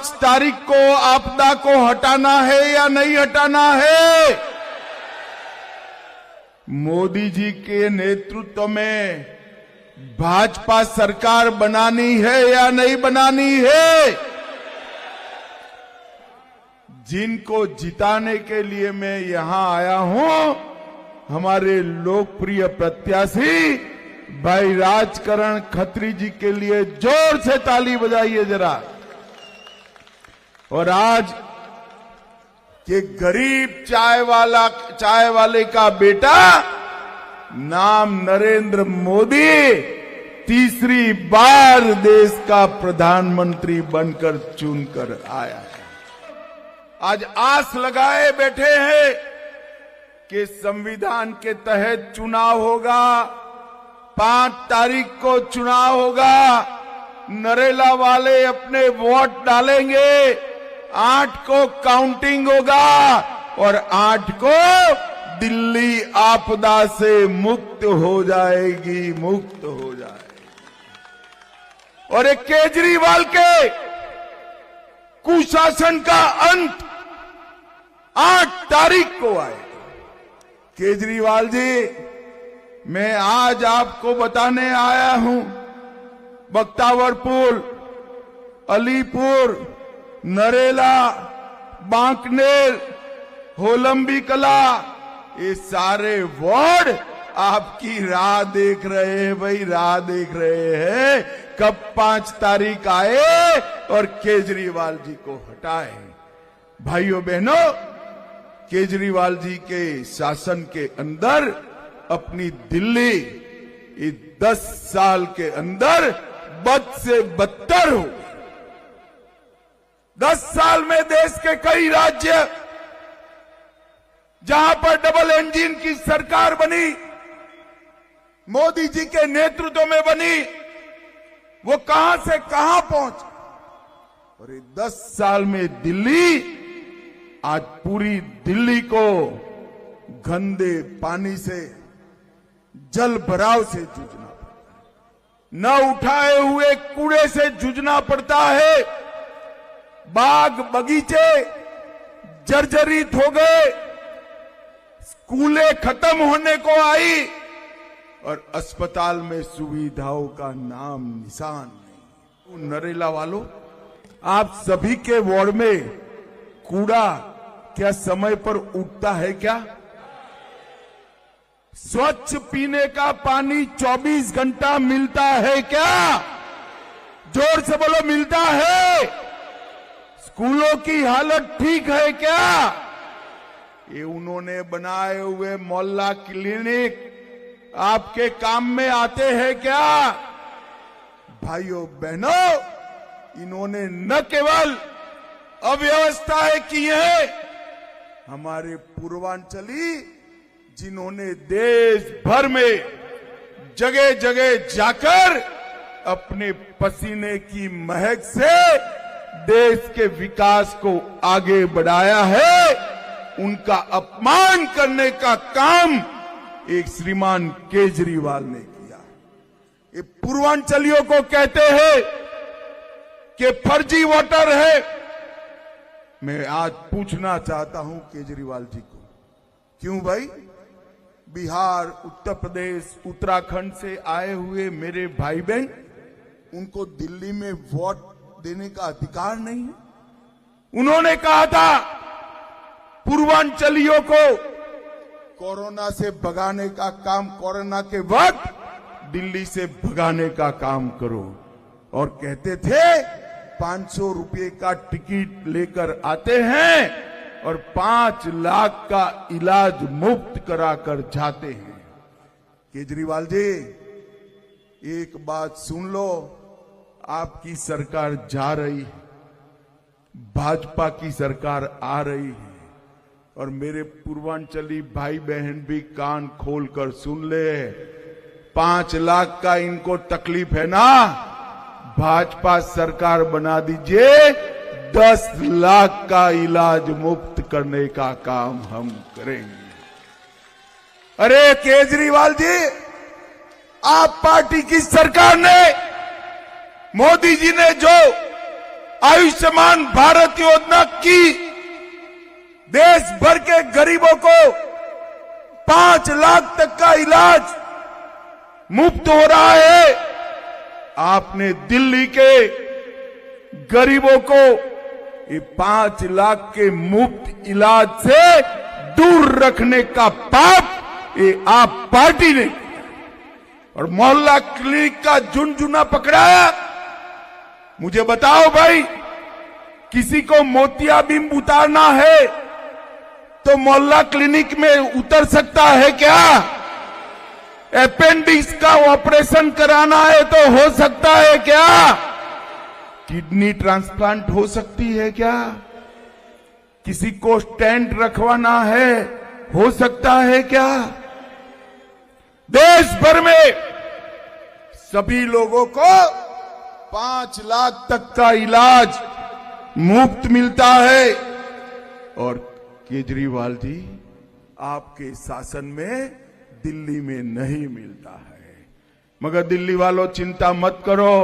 5 तारीख को आपदा को हटाना है या नहीं हटाना है? मोदी जी के नेतृत्व में भाजपा सरकार बनानी है या नहीं बनानी है? जिनको जिताने के लिए मैं यहां आया हूं, हमारे लोकप्रिय प्रत्याशी भाई राजकरण खत्री जी के लिए जोर से ताली बजाइए जरा। और आज के गरीब चाय वाले का बेटा नाम नरेंद्र मोदी तीसरी बार देश का प्रधानमंत्री बनकर चुनकर आया है। आज आस लगाए बैठे हैं कि संविधान के तहत चुनाव होगा, 5 तारीख को चुनाव होगा, नरेला वाले अपने वोट डालेंगे, 8 को काउंटिंग होगा और 8 को दिल्ली आपदा से मुक्त हो जाएगी, मुक्त हो जाएगी। और एक केजरीवाल के कुशासन का अंत 8 तारीख को आएगा। केजरीवाल जी, मैं आज आपको बताने आया हूं, बख्तावरपुर, अलीपुर, नरेला, बांकनेर, होलंबी कला, ये सारे वार्ड आपकी राह देख रहे हैं भाई, राह देख रहे हैं कब 5 तारीख आए और केजरीवाल जी को हटाए। भाइयों बहनों, केजरीवाल जी के शासन के अंदर अपनी दिल्ली इस 10 साल के अंदर बद से बदतर हो गई। 10 साल में देश के कई राज्य जहां पर डबल इंजन की सरकार बनी, मोदी जी के नेतृत्व में बनी, वो कहां से कहां पहुंच। और ये 10 साल में दिल्ली, आज पूरी दिल्ली को गंदे पानी से, जल भराव से जूझना पड़ता है, न उठाए हुए कूड़े से जूझना पड़ता है। बाग बगीचे जर्जरित हो गए, स्कूलें खत्म होने को आई और अस्पताल में सुविधाओं का नाम निशान नहीं। नरेला वालों, आप सभी के वार्ड में कूड़ा क्या समय पर उठता है क्या? स्वच्छ पीने का पानी 24 घंटा मिलता है क्या? जोर से बोलो, मिलता है? स्कूलों की हालत ठीक है क्या? ये उन्होंने बनाए हुए मोहल्ला क्लिनिक आपके काम में आते हैं क्या? भाइयों बहनों, इन्होंने न केवल अव्यवस्थाएं की है, हमारे पूर्वांचली जिन्होंने देश भर में जगह जगह जाकर अपने पसीने की महक से देश के विकास को आगे बढ़ाया है, उनका अपमान करने का काम एक श्रीमान केजरीवाल ने किया। ये पूर्वांचलियों को कहते हैं कि फर्जी वोटर है। मैं आज पूछना चाहता हूं केजरीवाल जी को, क्यों भाई? बिहार, उत्तर प्रदेश, उत्तराखंड से आए हुए मेरे भाई बहन, उनको दिल्ली में वोट देने का अधिकार नहीं है? उन्होंने कहा था पूर्वांचलियों को कोरोना से भगाने का काम, कोरोना के वक्त दिल्ली से भगाने का काम करो, और कहते थे 500 रुपए का टिकट लेकर आते हैं और 5 लाख का इलाज मुफ्त कराकर जाते हैं। केजरीवाल जी, एक बात सुन लो, आपकी सरकार जा रही है, भाजपा की सरकार आ रही है, और मेरे पूर्वांचली भाई बहन भी कान खोलकर सुन ले, 5 लाख का इनको तकलीफ है ना, भाजपा सरकार बना दीजिए, 10 लाख का इलाज मुफ्त करने का काम हम करेंगे। अरे केजरीवाल जी, आप पार्टी की सरकार ने, मोदी जी ने जो आयुष्मान भारत योजना की देश भर के गरीबों को 5 लाख तक का इलाज मुफ्त हो रहा है। आपने दिल्ली के गरीबों को ये 5 लाख के मुफ्त इलाज से दूर रखने का पाप ये आप पार्टी ने और मोहल्ला क्लिनिक का झुनझुना पकड़ाया। मुझे बताओ भाई, किसी को मोतियाबिंद उतारना है तो मोहल्ला क्लिनिक में उतर सकता है क्या? अपेंडिक्स का ऑपरेशन कराना है तो हो सकता है क्या? किडनी ट्रांसप्लांट हो सकती है क्या? किसी को स्टेंट रखवाना है हो सकता है क्या? देश भर में सभी लोगों को 5 लाख तक का इलाज मुफ्त मिलता है। और केजरीवाल जी, आपके शासन में दिल्ली में नहीं मिलता है। मगर दिल्ली वालों, चिंता मत करो,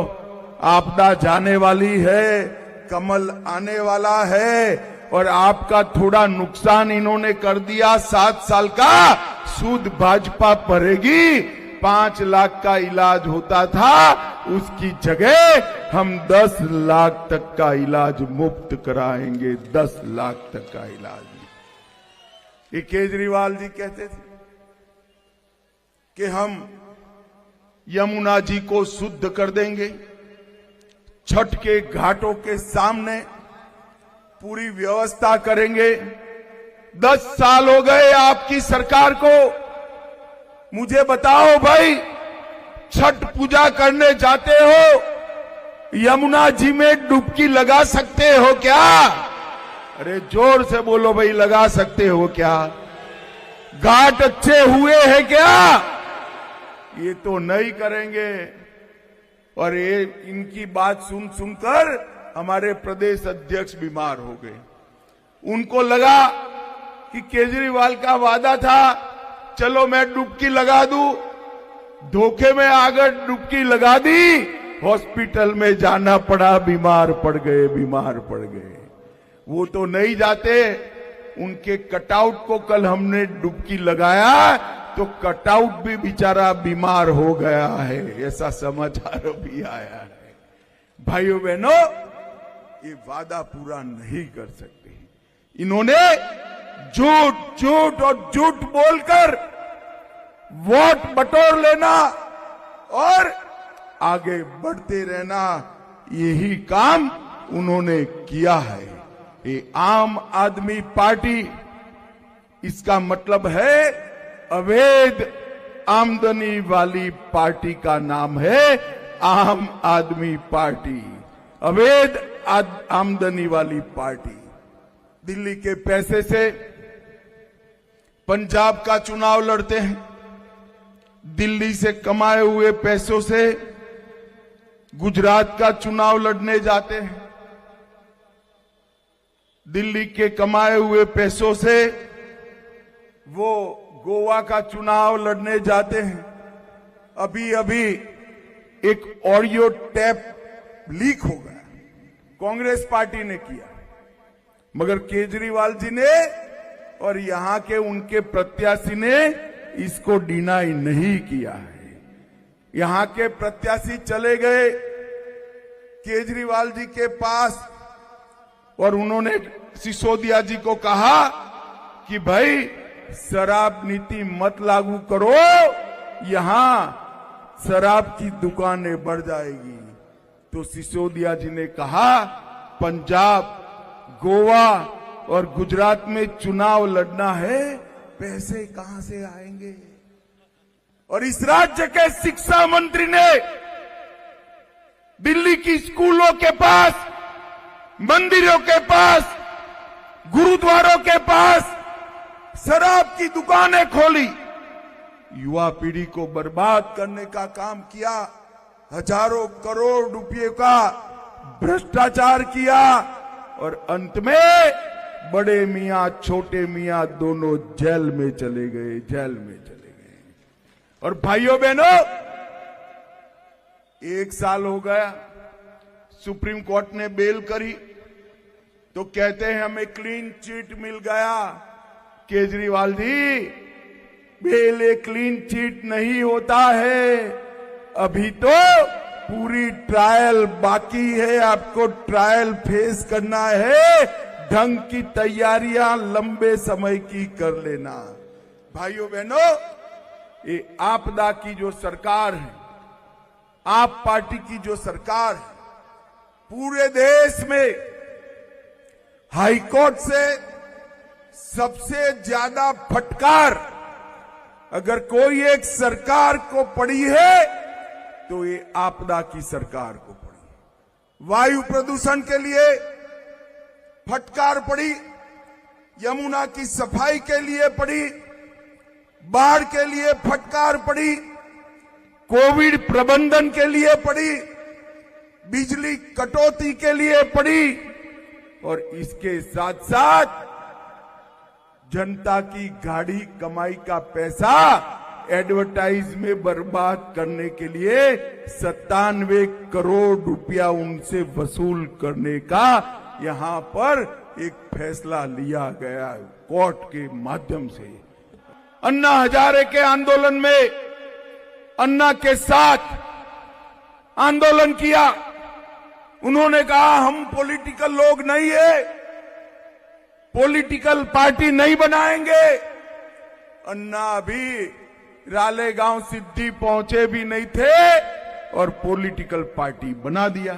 आपदा जाने वाली है, कमल आने वाला है और आपका थोड़ा नुकसान इन्होंने कर दिया। 7 साल का सूद भाजपा भरेगी। 5 लाख का इलाज होता था, उसकी जगह हम 10 लाख तक का इलाज मुफ्त कराएंगे। 10 लाख तक का इलाज। ये केजरीवाल जी कहते थे कि हम यमुना जी को शुद्ध कर देंगे। छठ के घाटों के सामने पूरी व्यवस्था करेंगे। 10 साल हो गए आपकी सरकार को। मुझे बताओ भाई, छठ पूजा करने जाते हो, यमुना जी में डुबकी लगा सकते हो क्या? अरे जोर से बोलो भाई, लगा सकते हो क्या? घाट अच्छे हुए हैं क्या? ये तो नहीं करेंगे। और ये इनकी बात सुन सुनकर हमारे प्रदेश अध्यक्ष बीमार हो गए। उनको लगा कि केजरीवाल का वादा था, चलो मैं डुबकी लगा दूं। धोखे में आकर डुबकी लगा दी, हॉस्पिटल में जाना पड़ा, बीमार पड़ गए। वो तो नहीं जाते। उनके कटआउट को कल हमने डुबकी लगाया तो कटआउट भी बेचारा बीमार हो गया है, ऐसा समाचार भी आया है। भाइयों बहनों, ये वादा पूरा नहीं कर सकते। इन्होंने झूठ और झूठ बोलकर वोट बटोर लेना और आगे बढ़ते रहना, यही काम उन्होंने किया है। ये आम आदमी पार्टी, इसका मतलब है अवैध आमदनी वाली पार्टी का नाम है आम आदमी पार्टी। अवैध आमदनी वाली पार्टी। दिल्ली के पैसे से पंजाब का चुनाव लड़ते हैं, दिल्ली से कमाए हुए पैसों से गुजरात का चुनाव लड़ने जाते हैं, दिल्ली के कमाए हुए पैसों से वो गोवा का चुनाव लड़ने जाते हैं। अभी अभी एक ऑडियो टेप लीक हो गया, कांग्रेस पार्टी ने किया, मगर केजरीवाल जी ने और यहां के उनके प्रत्याशी ने इसको डिनाई नहीं किया है। यहां के प्रत्याशी चले गए केजरीवाल जी के पास और उन्होंने सिसोदिया जी को कहा कि भाई शराब नीति मत लागू करो, यहां शराब की दुकानें बढ़ जाएगी। तो सिसोदिया जी ने कहा पंजाब, गोवा और गुजरात में चुनाव लड़ना है, पैसे कहां से आएंगे? और इस राज्य के शिक्षा मंत्री ने दिल्ली की स्कूलों के पास, मंदिरों के पास, गुरुद्वारों के पास शराब की दुकानें खोली, युवा पीढ़ी को बर्बाद करने का काम किया, हजारों करोड़ रुपए का भ्रष्टाचार किया और अंत में बड़े मियां छोटे मियां दोनों जेल में चले गए। और भाइयों बहनों, 1 साल हो गया, सुप्रीम कोर्ट ने बेल करी तो कहते हैं हमें क्लीन चिट मिल गया। केजरीवाल जी, बेल एक क्लीन चिट नहीं होता है, अभी तो पूरी ट्रायल बाकी है, आपको ट्रायल फेस करना है, ढंग की तैयारियां लंबे समय की कर लेना। भाइयों बहनों, ये आपदा की जो सरकार है, आप पार्टी की जो सरकार है, पूरे देश में हाईकोर्ट से सबसे ज्यादा फटकार अगर कोई एक सरकार को पड़ी है तो ये आपदा की सरकार को पड़ी। वायु प्रदूषण के लिए फटकार पड़ी, यमुना की सफाई के लिए पड़ी, बाढ़ के लिए फटकार पड़ी, कोविड प्रबंधन के लिए पड़ी, बिजली कटौती के लिए पड़ी और इसके साथ साथ जनता की गाढ़ी कमाई का पैसा एडवर्टाइज में बर्बाद करने के लिए 97 करोड़ रुपया उनसे वसूल करने का यहां पर एक फैसला लिया गया कोर्ट के माध्यम से। अन्ना हजारे के आंदोलन में अन्ना के साथ आंदोलन किया। उन्होंने कहा हम पॉलिटिकल लोग नहीं है, पॉलिटिकल पार्टी नहीं बनाएंगे। अन्ना अभी रालेगांव सिद्धि पहुंचे भी नहीं थे और पॉलिटिकल पार्टी बना दिया।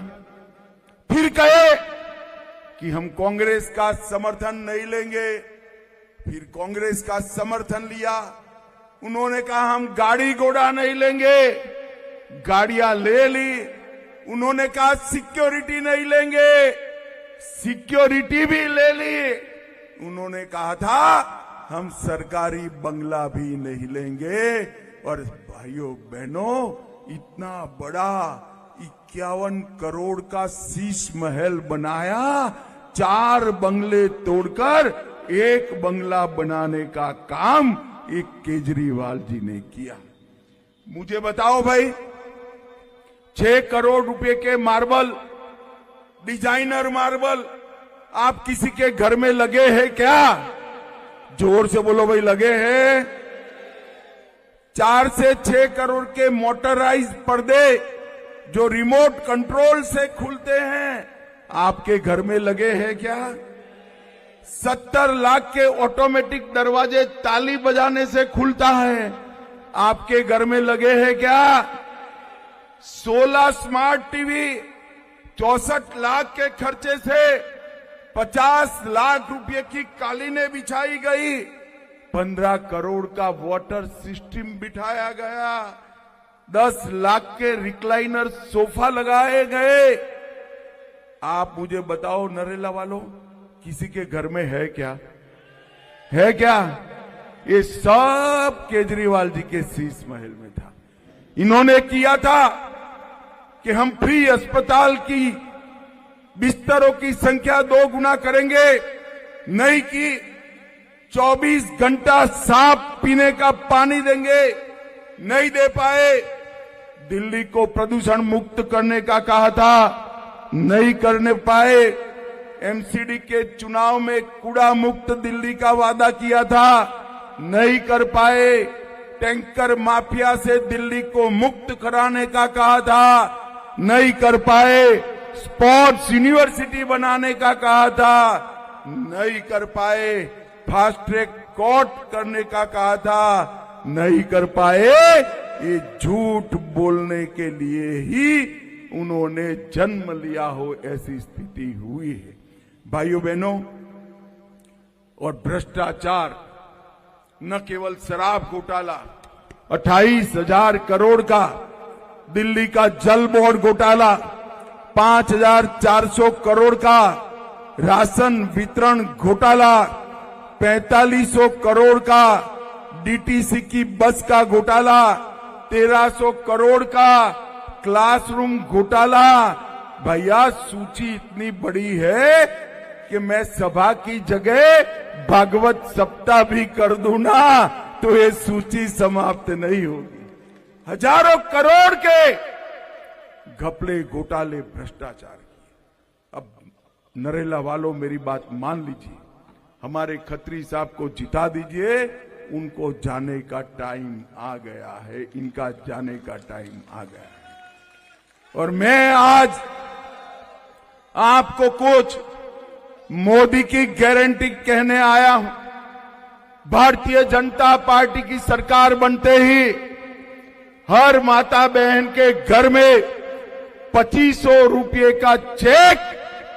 फिर कहे कि हम कांग्रेस का समर्थन नहीं लेंगे, फिर कांग्रेस का समर्थन लिया। उन्होंने कहा हम गाड़ी घोड़ा नहीं लेंगे, गाड़ियां ले ली। उन्होंने कहा सिक्योरिटी नहीं लेंगे, सिक्योरिटी भी ले ली। उन्होंने कहा था हम सरकारी बंगला भी नहीं लेंगे। और भाइयों बहनों, इतना बड़ा 51 करोड़ का शीश महल बनाया, 4 बंगले तोड़कर एक बंगला बनाने का काम एक केजरीवाल जी ने किया। मुझे बताओ भाई, 6 करोड़ रुपए के मार्बल, डिजाइनर मार्बल आप किसी के घर में लगे हैं क्या? जोर से बोलो भाई, लगे हैं? 4 से 6 करोड़ के मोटराइज पर्दे जो रिमोट कंट्रोल से खुलते हैं आपके घर में लगे हैं क्या? 70 लाख के ऑटोमेटिक दरवाजे ताली बजाने से खुलता है, आपके घर में लगे हैं क्या? 16 स्मार्ट टीवी 64 लाख के खर्चे से 50 लाख रुपए की कालीनें बिछाई गई, 15 करोड़ का वाटर सिस्टम बिठाया गया, 10 लाख के रिक्लाइनर सोफा लगाए गए। आप मुझे बताओ नरेला वालों, किसी के घर में है क्या? है क्या? ये सब केजरीवाल जी के शीश महल में था। इन्होंने किया था कि हम फ्री अस्पताल की बिस्तरों की संख्या 2 गुना करेंगे, नहीं कि 24 घंटा साफ पीने का पानी देंगे, नहीं दे पाए। दिल्ली को प्रदूषण मुक्त करने का कहा था, नहीं करने पाए। एमसीडी के चुनाव में कूड़ा मुक्त दिल्ली का वादा किया था, नहीं कर पाए। टैंकर माफिया से दिल्ली को मुक्त कराने का कहा था, नहीं कर पाए। स्पोर्ट्स यूनिवर्सिटी बनाने का कहा था, नहीं कर पाए। फास्ट ट्रैक कोर्ट करने का कहा था, नहीं कर पाए। ये झूठ बोलने के लिए ही उन्होंने जन्म लिया हो, ऐसी स्थिति हुई है भाइयों बहनों। और भ्रष्टाचार, न केवल शराब घोटाला, 28,000 करोड़ का दिल्ली का जल बोर्ड घोटाला, 5,400 करोड़ का राशन वितरण घोटाला, 4500 करोड़ का डीटीसी की बस का घोटाला, 1300 करोड़ का क्लासरूम घोटाला। भैया सूची इतनी बड़ी है कि मैं सभा की जगह भागवत सप्ताह भी कर दूं ना तो ये सूची समाप्त नहीं होगी। हजारों करोड़ के घपले घोटाले भ्रष्टाचार। नरेला वालों मेरी बात मान लीजिए, हमारे खत्री साहब को जिता दीजिए, उनको जाने का टाइम आ गया है, इनका जाने का टाइम आ गया है। और मैं आज आपको कुछ मोदी की गारंटी कहने आया हूं। भारतीय जनता पार्टी की सरकार बनते ही हर माता बहन के घर में 2500 रुपये का चेक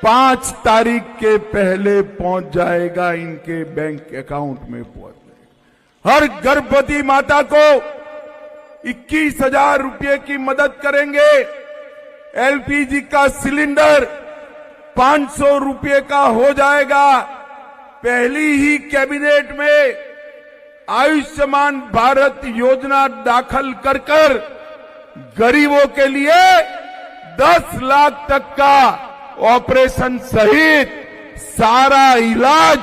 5 तारीख के पहले पहुंच जाएगा, इनके बैंक अकाउंट में पहुंच जाएगा। हर गर्भवती माता को 21,000 रुपये की मदद करेंगे। एलपीजी का सिलेंडर 500 रुपये का हो जाएगा। पहली ही कैबिनेट में आयुष्मान भारत योजना दाखिल कर गरीबों के लिए 10 लाख तक का ऑपरेशन सहित सारा इलाज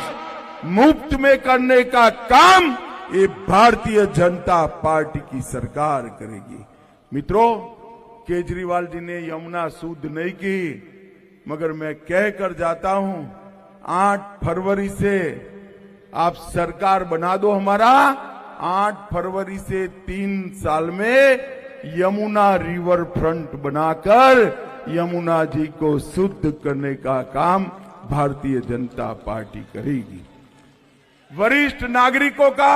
मुफ्त में करने का काम ये भारतीय जनता पार्टी की सरकार करेगी। मित्रों, केजरीवाल जी ने यमुना शुद्ध नहीं की, मगर मैं कहकर जाता हूं 8 फरवरी से आप सरकार बना दो हमारा। 8 फरवरी से 3 साल में यमुना रिवर फ्रंट बनाकर यमुना जी को शुद्ध करने का काम भारतीय जनता पार्टी करेगी। वरिष्ठ नागरिकों का,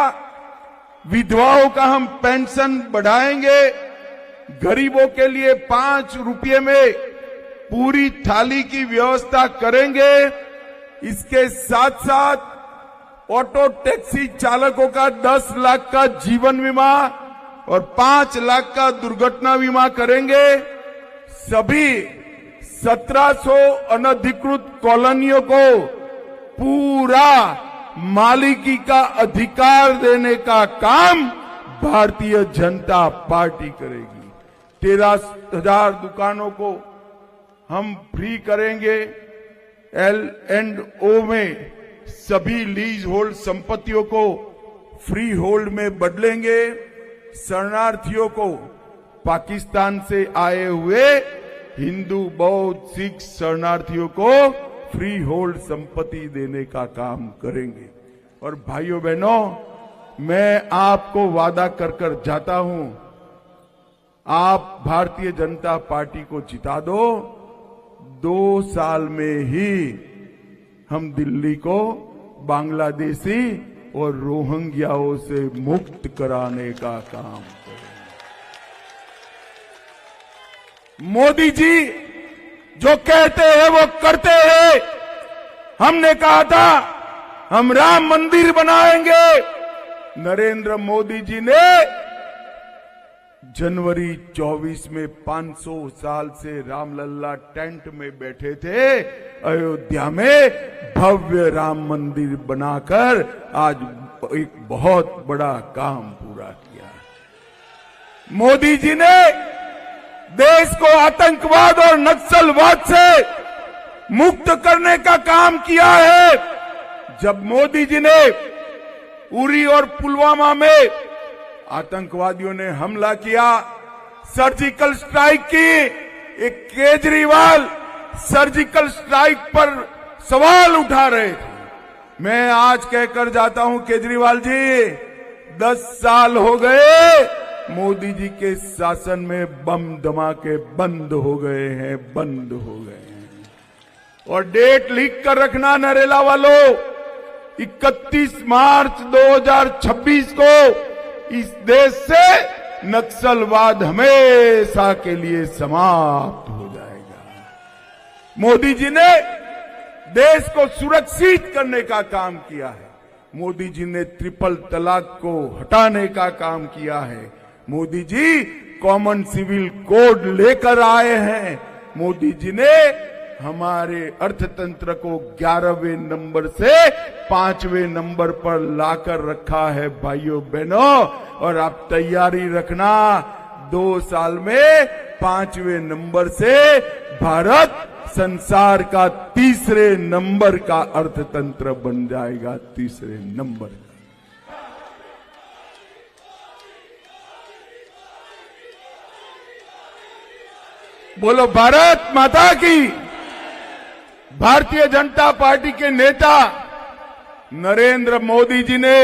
विधवाओं का हम पेंशन बढ़ाएंगे। गरीबों के लिए 5 रुपये में पूरी थाली की व्यवस्था करेंगे। इसके साथ साथ ऑटो टैक्सी चालकों का 10 लाख का जीवन बीमा और 5 लाख का दुर्घटना बीमा करेंगे। सभी 1700 अनधिकृत कॉलोनियों को पूरा मालिकी का अधिकार देने का काम भारतीय जनता पार्टी करेगी। 13,000 दुकानों को हम फ्री करेंगे। L&O में सभी लीज होल्ड संपत्तियों को फ्री होल्ड में बदलेंगे। शरणार्थियों को, पाकिस्तान से आए हुए हिंदू, बौद्ध, सिख शरणार्थियों को फ्री होल्ड संपत्ति देने का काम करेंगे। और भाइयों बहनों, मैं आपको वादा कर जाता हूं, आप भारतीय जनता पार्टी को जिता दो, 2 साल में ही हम दिल्ली को बांग्लादेशी और रोहिंग्याओं से मुक्त कराने का काम करेंगे। मोदी जी जो कहते हैं वो करते हैं। हमने कहा था हम राम मंदिर बनाएंगे। नरेंद्र मोदी जी ने जनवरी 24 में 500 साल से रामलला टेंट में बैठे थे, अयोध्या में भव्य राम मंदिर बनाकर आज एक बहुत बड़ा काम पूरा किया। मोदी जी ने देश को आतंकवाद और नक्सलवाद से मुक्त करने का काम किया है। जब मोदी जी ने उरी और पुलवामा में आतंकवादियों ने हमला किया, सर्जिकल स्ट्राइक की, एक केजरीवाल सर्जिकल स्ट्राइक पर सवाल उठा रहे थे। मैं आज कहकर जाता हूं, केजरीवाल जी 10 साल हो गए मोदी जी के शासन में, बम धमाके बंद हो गए हैं, बंद हो गए हैं। और डेट लिख कर रखना नरेला वालों, 31 मार्च 2026 को इस देश से नक्सलवाद हमेशा के लिए समाप्त हो जाएगा। मोदी जी ने देश को सुरक्षित करने का काम किया है। मोदी जी ने ट्रिपल तलाक को हटाने का काम किया है। Modi ji common civil code लेकर आए हैं। मोदी जी ने हमारे अर्थतंत्र को 11वें नंबर से 5वें नंबर पर लाकर रखा है भाइयों बहनों। और आप तैयारी रखना, 2 साल में 5वें नंबर से भारत संसार का 3रे नंबर का अर्थतंत्र बन जाएगा, 3रे नंबर का। बोलो भारत माता की, भारतीय जनता पार्टी के नेता नरेंद्र मोदी जी ने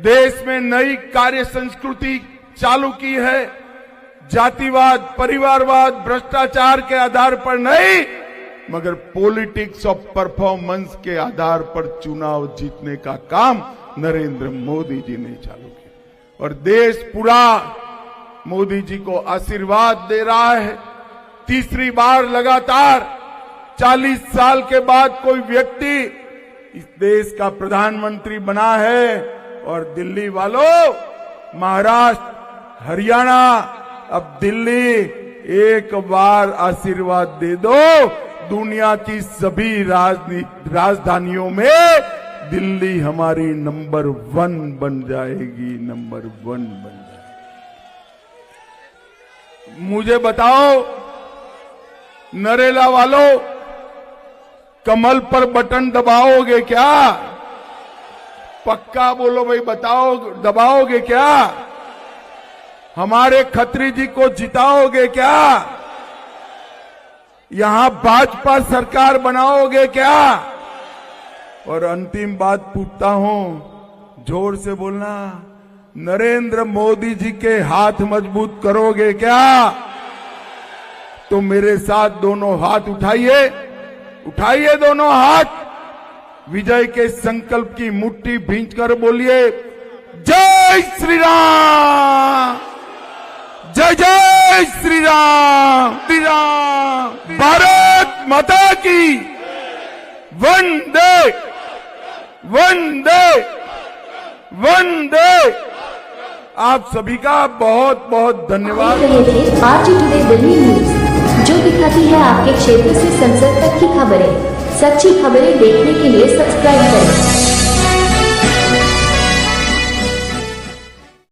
देश में नई कार्य संस्कृति चालू की है। जातिवाद, परिवारवाद, भ्रष्टाचार के आधार पर नहीं, मगर पॉलिटिक्स ऑफ परफॉर्मेंस के आधार पर चुनाव जीतने का काम नरेंद्र मोदी जी ने चालू किया और देश पूरा मोदी जी को आशीर्वाद दे रहा है। तीसरी बार लगातार 40 साल के बाद कोई व्यक्ति इस देश का प्रधानमंत्री बना है और दिल्ली वालों, महाराष्ट्र, हरियाणा, अब दिल्ली, एक बार आशीर्वाद दे दो। दुनिया की सभी राजधानियों में दिल्ली हमारी नंबर 1 बन जाएगी, नंबर 1 बन जाएगी। मुझे बताओ नरेला वालों, कमल पर बटन दबाओगे क्या? पक्का बोलो भाई, बताओ, दबाओगे क्या? हमारे खत्री जी को जिताओगे क्या? यहां भाजपा सरकार बनाओगे क्या? और अंतिम बात पूछता हूं, जोर से बोलना, नरेंद्र मोदी जी के हाथ मजबूत करोगे क्या? तो मेरे साथ दोनों हाथ उठाइए, उठाइए दोनों हाथ, विजय के संकल्प की मुट्ठी भींचकर बोलिए, जय श्री राम, जय जय श्री राम, श्री राम, भारत माता की, वंदे वंदे वंदे। आप सभी का बहुत बहुत धन्यवाद। आरटी टुडे दिल्ली न्यूज, जो दिखाती है आपके क्षेत्र से संसद तक की खबरें। सच्ची खबरें देखने के लिए सब्सक्राइब